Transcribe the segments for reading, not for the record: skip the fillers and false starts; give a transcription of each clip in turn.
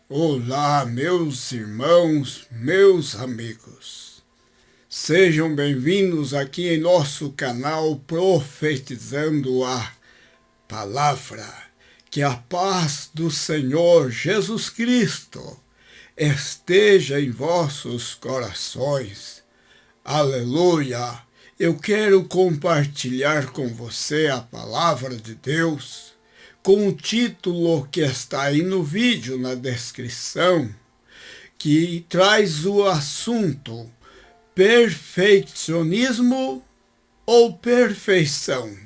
Olá, meus irmãos, meus amigos. Sejam bem-vindos aqui em nosso canal Profetizando a Palavra. Que a paz do Senhor Jesus Cristo esteja em vossos corações. Aleluia! Eu quero compartilhar com você a palavra de Deus com o título que está aí no vídeo, na descrição, que traz o assunto perfeccionismo ou perfeição.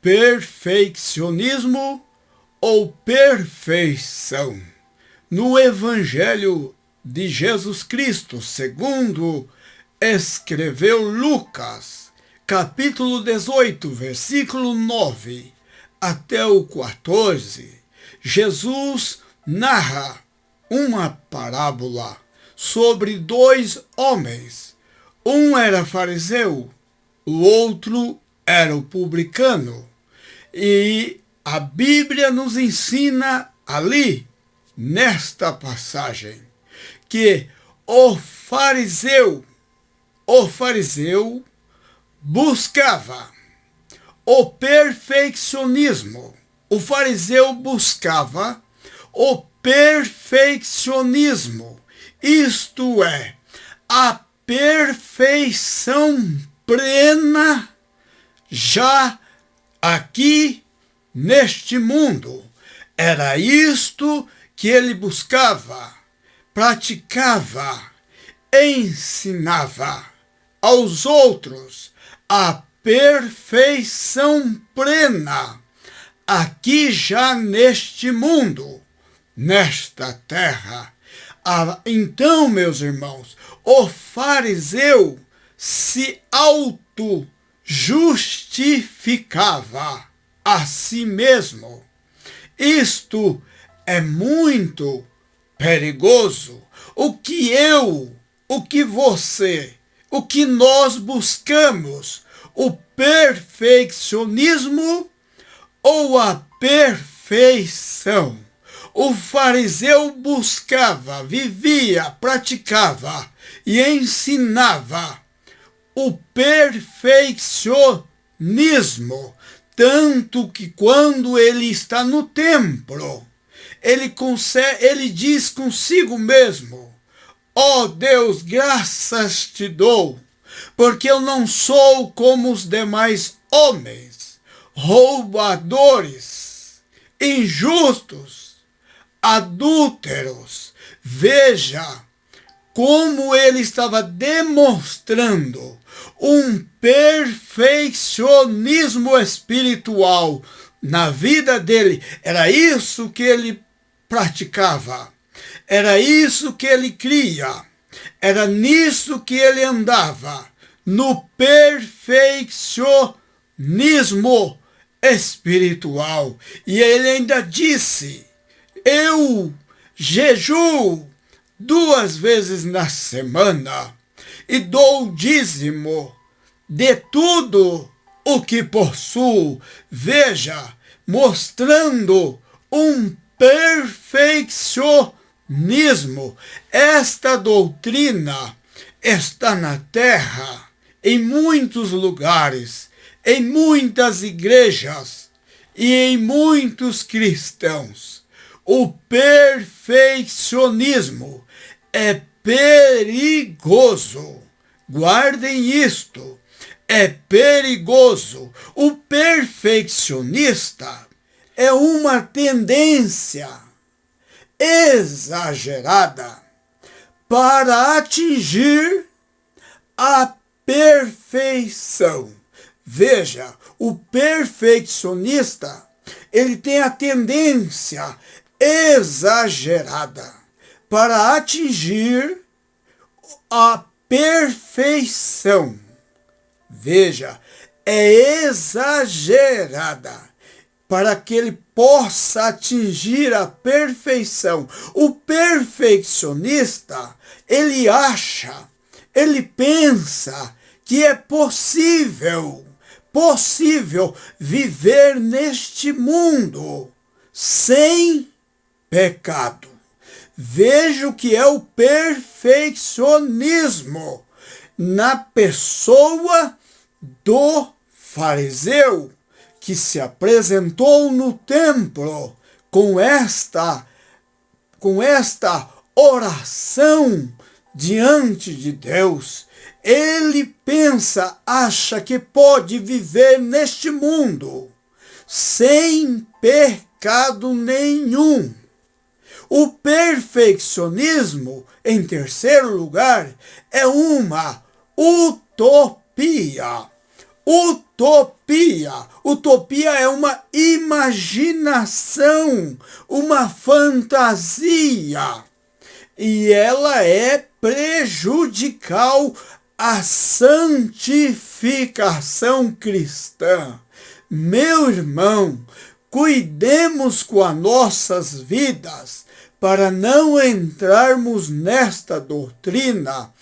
Perfeccionismo ou perfeição. No Evangelho de Jesus Cristo, segundo escreveu Lucas, capítulo 18, versículo 9, até o 14, Jesus narra uma parábola sobre dois homens. Um era fariseu, o outro era o publicano. E a Bíblia nos ensina ali, nesta passagem, que o fariseu buscava o perfeccionismo. O fariseu buscava o perfeccionismo, isto é, a perfeição plena já aqui neste mundo. Era isto que ele buscava, praticava, ensinava aos outros a perfeição plena, aqui já neste mundo, nesta terra. Então, meus irmãos, o fariseu se auto-justificava a si mesmo. Isto é muito perigoso. O que você, o que nós buscamos, o perfeccionismo ou a perfeição? O fariseu buscava, vivia, praticava e ensinava o perfeccionismo, tanto que quando ele está no templo, ele diz consigo mesmo: ó Deus, graças te dou, porque eu não sou como os demais homens, roubadores, injustos, adúlteros. Veja como ele estava demonstrando um perfeccionismo espiritual na vida dele. Era isso que ele praticava. Era isso que ele cria, era nisso que ele andava, no perfeccionismo espiritual. E ele ainda disse: eu jejuo 2 vezes na semana e dou dízimo de tudo o que possuo. Veja, mostrando um perfeccionismo. Esta doutrina está na terra, em muitos lugares, em muitas igrejas e em muitos cristãos. O perfeccionismo é perigoso. Guardem isto, é perigoso. O perfeccionista é uma tendência exagerada para atingir a perfeição. Veja, o perfeccionista, ele tem a tendência exagerada para atingir a perfeição. Veja, é exagerada para que ele possa atingir a perfeição. O perfeccionista, ele pensa que é possível possível viver neste mundo sem pecado. Veja o que é o perfeccionismo na pessoa do fariseu, que se apresentou no templo com esta oração diante de Deus. Ele acha que pode viver neste mundo sem pecado nenhum. O perfeccionismo, em terceiro lugar, é uma utopia. Utopia é uma imaginação, uma fantasia. E ela é prejudicial à santificação cristã. Meu irmão, cuidemos com as nossas vidas para não entrarmos nesta doutrina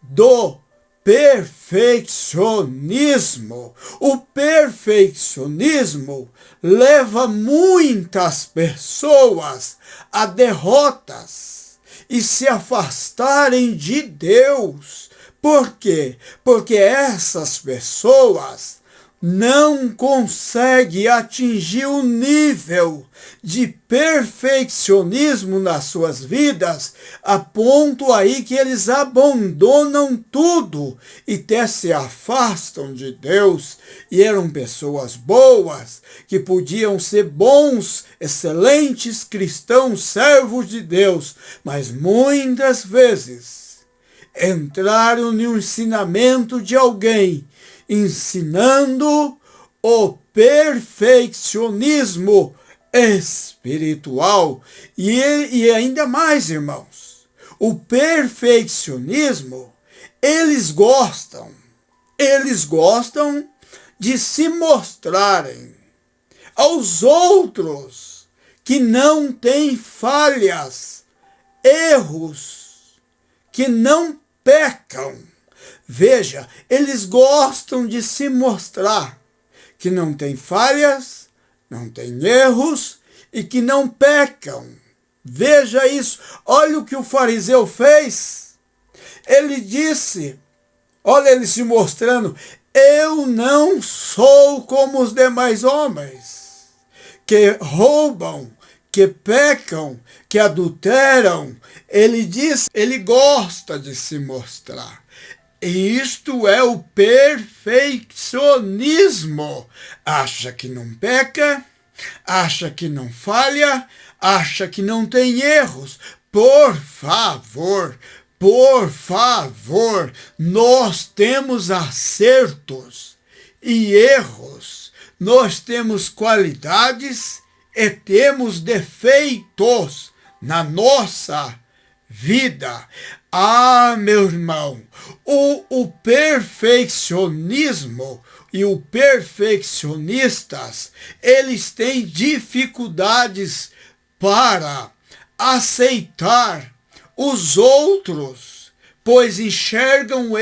do perfeccionismo. O perfeccionismo leva muitas pessoas a derrotas e se afastarem de Deus. Por quê? Porque essas pessoas não conseguem atingir o nível de perfeccionismo nas suas vidas, a ponto aí que eles abandonam tudo e até se afastam de Deus. E eram pessoas boas, que podiam ser bons, excelentes cristãos, servos de Deus, mas muitas vezes entraram no ensinamento de alguém ensinando o perfeccionismo espiritual. E ainda mais, irmãos, o perfeccionismo, eles gostam de se mostrarem aos outros que não têm falhas, erros, que não pecam. Veja, eles gostam de se mostrar que não tem falhas, não tem erros e que não pecam. Veja isso. Olha o que o fariseu fez. Ele disse, olha ele se mostrando, eu não sou como os demais homens, que roubam, que pecam, que adulteram. Ele diz, ele gosta de se mostrar. E isto é o perfeccionismo. Acha que não peca, acha que não falha, acha que não tem erros. Por favor, nós temos acertos e erros. Nós temos qualidades e temos defeitos na nossa vida. Ah, meu irmão, o perfeccionismo e os perfeccionistas, eles têm dificuldades para aceitar os outros, pois enxergam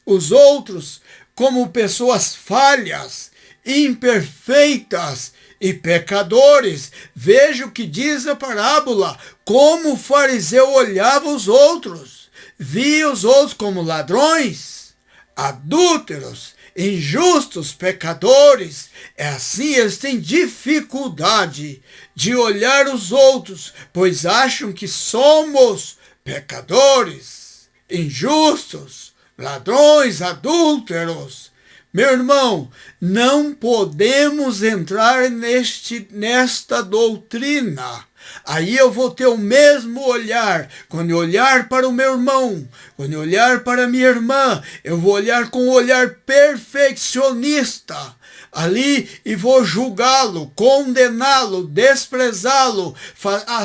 os outros, como pessoas falhas, imperfeitas e pecadores. Veja o que diz a parábola, como o fariseu olhava os outros, via os outros como ladrões, adúlteros, injustos, pecadores. É assim, eles têm dificuldade de olhar os outros, pois acham que somos pecadores, injustos, ladrões, adúlteros. Meu irmão, não podemos entrar nesta doutrina. Aí eu vou ter o mesmo olhar. Quando eu olhar para o meu irmão, quando eu olhar para a minha irmã, eu vou olhar com um olhar perfeccionista ali e vou julgá-lo, condená-lo, desprezá-lo,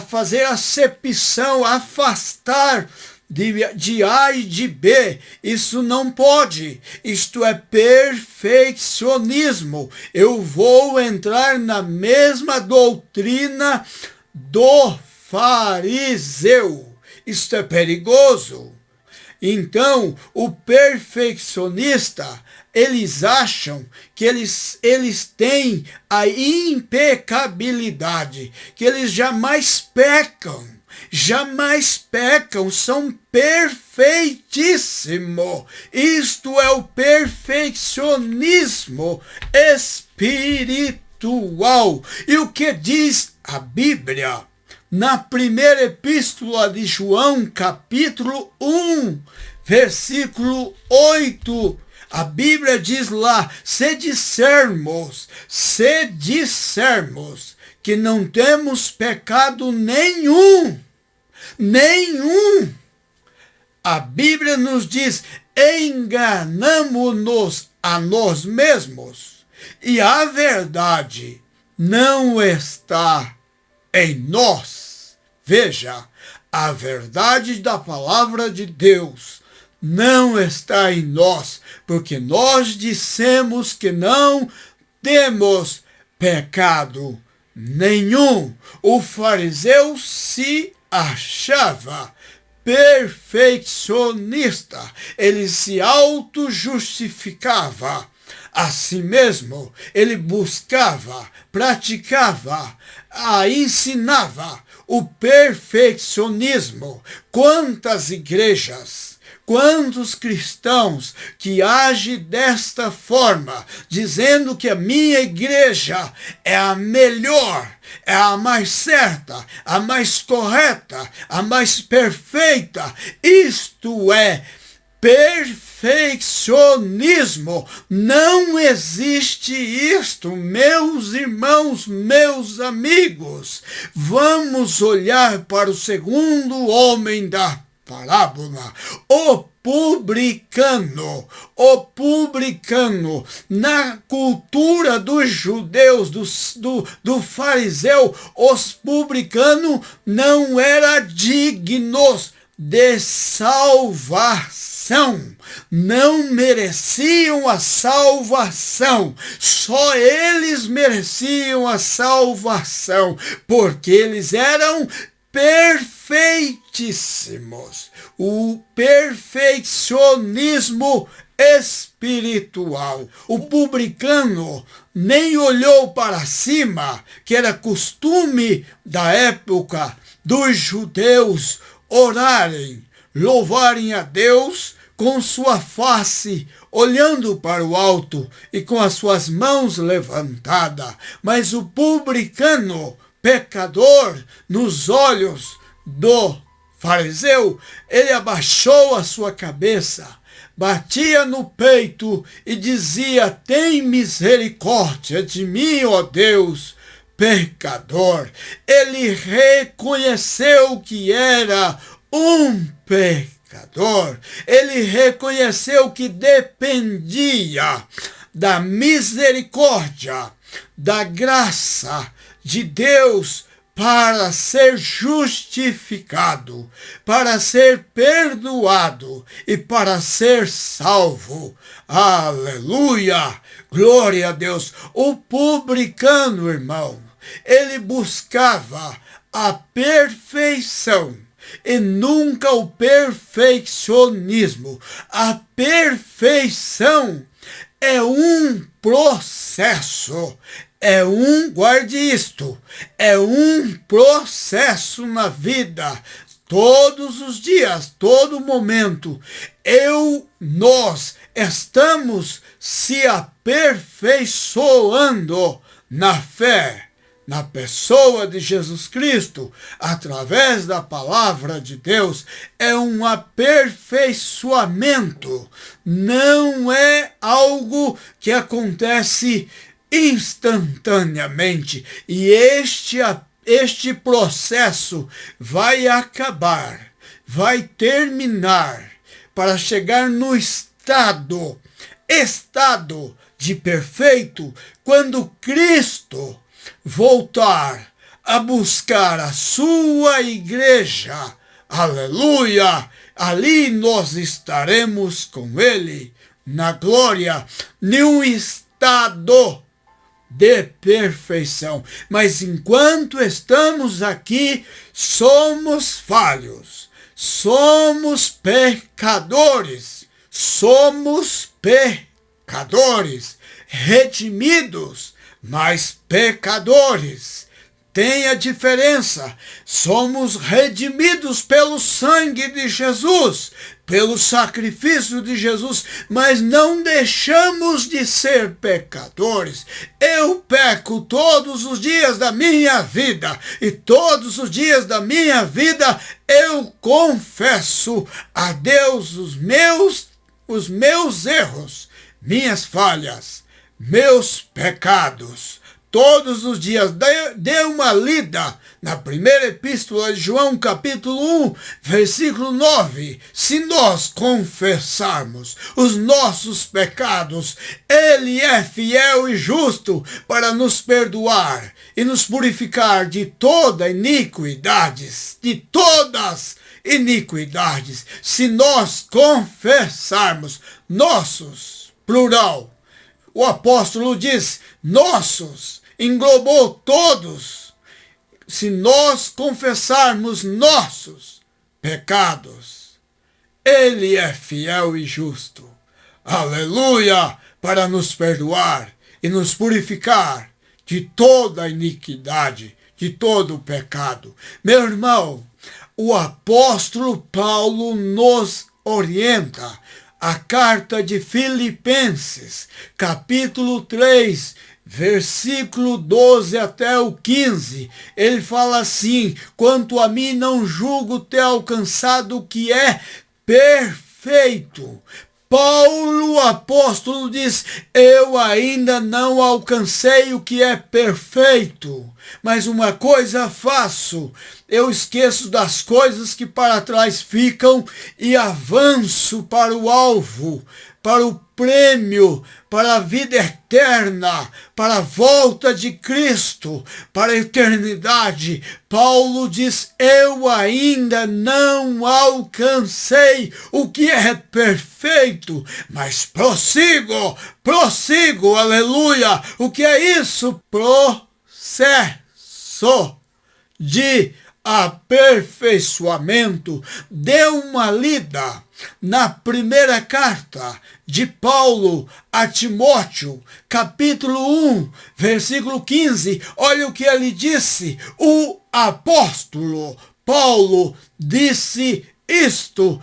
fazer acepção, afastar de A e de B. Isso não pode. Isto é perfeccionismo. Eu vou entrar na mesma doutrina do fariseu. Isto é perigoso. Então, o perfeccionista eles acham que eles têm a impecabilidade, que eles jamais pecam, são perfeitíssimos. Isto é o perfeccionismo espiritual. E o que diz a Bíblia? Na primeira epístola de João, capítulo 1, versículo 8, a Bíblia diz lá: se dissermos que não temos pecado nenhum, a Bíblia nos diz: enganamo-nos a nós mesmos e a verdade não está em nós. Veja, a verdade da palavra de Deus não está em nós, porque nós dissemos que não temos pecado nenhum. O fariseu se achava perfeccionista, ele se auto-justificava a si mesmo, ele buscava, praticava, ensinava o perfeccionismo. Quantas igrejas, quantos cristãos que agem desta forma, dizendo que a minha igreja é a melhor, é a mais certa, a mais correta, a mais perfeita. Isto é perfeccionismo. Não existe isto, meus irmãos, meus amigos. Vamos olhar para o segundo homem da parábola, o publicano. Na cultura dos judeus, do fariseu, os publicanos não eram dignos de salvação, não mereciam a salvação, só eles mereciam a salvação, porque eles eram perfeitíssimos. O perfeccionismo espiritual. O publicano nem olhou para cima, que era costume da época dos judeus orarem, louvarem a Deus com sua face olhando para o alto e com as suas mãos levantadas. Mas o publicano, pecador, nos olhos do fariseu, ele abaixou a sua cabeça, batia no peito e dizia: tem misericórdia de mim, ó Deus, pecador. Ele reconheceu que era um pecador. Ele reconheceu que dependia da misericórdia, da graça de Deus para ser justificado, para ser perdoado e para ser salvo. Aleluia! Glória a Deus! O publicano, irmão, ele buscava a perfeição e nunca o perfeccionismo. A perfeição é um processo, guarde isto, é um processo na vida, todos os dias, todo momento. Nós estamos se aperfeiçoando na fé, na pessoa de Jesus Cristo, através da palavra de Deus. É um aperfeiçoamento, não é algo que acontece instantaneamente. E este processo vai acabar, vai terminar, para chegar no estado de perfeito, quando Cristo voltar a buscar a sua igreja. Aleluia! Ali nós estaremos com ele na glória, num estado de perfeição. Mas enquanto estamos aqui, somos falhos, somos pecadores, somos pecadores. pecadores, redimidos, mas pecadores. Tem a diferença. Somos redimidos pelo sangue de Jesus, pelo sacrifício de Jesus, mas não deixamos de ser pecadores. Eu peco todos os dias da minha vida, e todos os dias da minha vida eu confesso a Deus os meus erros, minhas falhas, meus pecados. Todos os dias, dê uma lida na primeira epístola de João, capítulo 1, versículo 9. Se nós confessarmos os nossos pecados, Ele é fiel e justo para nos perdoar e nos purificar de toda iniquidades, de todas iniquidades. Se nós confessarmos nossos, plural, o apóstolo diz nossos, englobou todos. Se nós confessarmos nossos pecados, Ele é fiel e justo, aleluia, para nos perdoar e nos purificar de toda a iniquidade, de todo o pecado. Meu irmão, o apóstolo Paulo nos orienta. A carta de Filipenses, capítulo 3, versículo 12 até o 15, ele fala assim: quanto a mim, não julgo ter alcançado o que é perfeito. Paulo, apóstolo, diz: eu ainda não alcancei o que é perfeito, mas uma coisa faço, eu esqueço das coisas que para trás ficam e avanço para o alvo, para o prêmio, para a vida eterna, para a volta de Cristo, para a eternidade. Paulo diz: eu ainda não alcancei o que é perfeito, mas prossigo, aleluia. O que é isso? Processo de aperfeiçoamento. Dê uma lida na primeira carta de Paulo a Timóteo, capítulo 1, versículo 15. Olha o que ele disse. O apóstolo Paulo disse isto,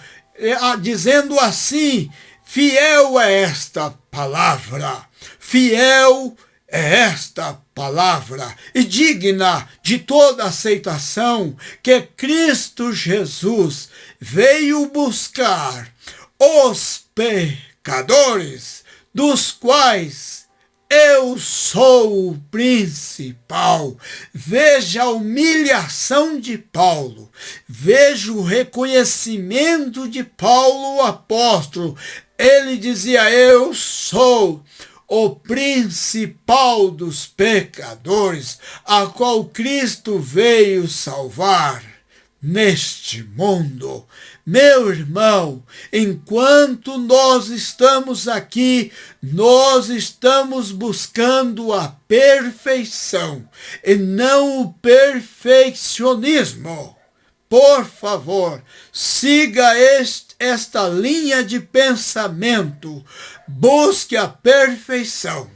dizendo assim: fiel é esta palavra, fiel é esta palavra e digna de toda aceitação, que Cristo Jesus veio buscar os pecadores, dos quais eu sou o principal. Veja a humilhação de Paulo, veja o reconhecimento de Paulo, o apóstolo. Ele dizia: eu sou o principal dos pecadores, a qual Cristo veio salvar neste mundo. Meu irmão, enquanto nós estamos aqui, nós estamos buscando a perfeição e não o perfeccionismo. Por favor, siga esta linha de pensamento. Busque a perfeição.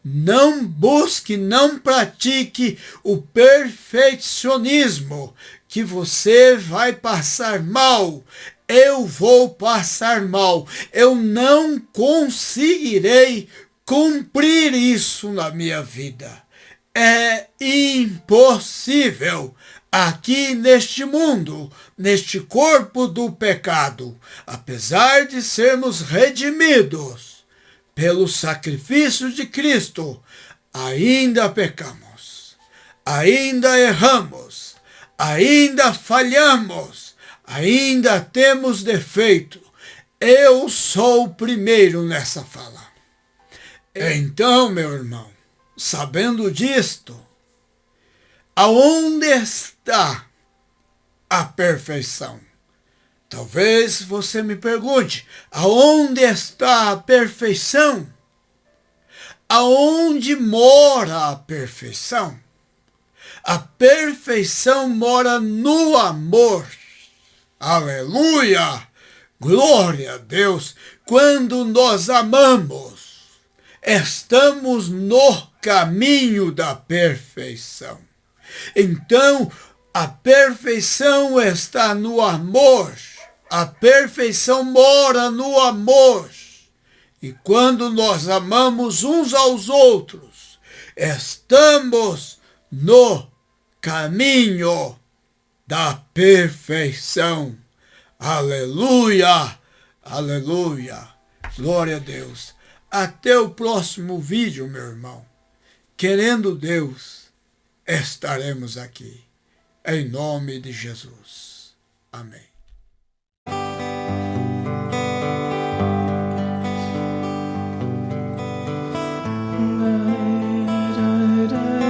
Não busque, não pratique o perfeccionismo, que você vai passar mal. Eu vou passar mal. Eu não conseguirei cumprir isso na minha vida. É impossível. Aqui neste mundo, neste corpo do pecado, apesar de sermos redimidos pelo sacrifício de Cristo, ainda pecamos, ainda erramos, ainda falhamos, ainda temos defeito. Eu sou o primeiro nessa fala. Então, meu irmão, sabendo disto, aonde está a perfeição? Talvez você me pergunte: aonde está a perfeição? Aonde mora a perfeição? A perfeição mora no amor. Aleluia! Glória a Deus! Quando nós amamos, estamos no caminho da perfeição. Então, a perfeição está no amor. A perfeição mora no amor. E quando nós amamos uns aos outros, estamos no caminho da perfeição. Aleluia! Aleluia! Glória a Deus. Até o próximo vídeo, meu irmão. Querendo Deus, estaremos aqui. Em nome de Jesus. Amém.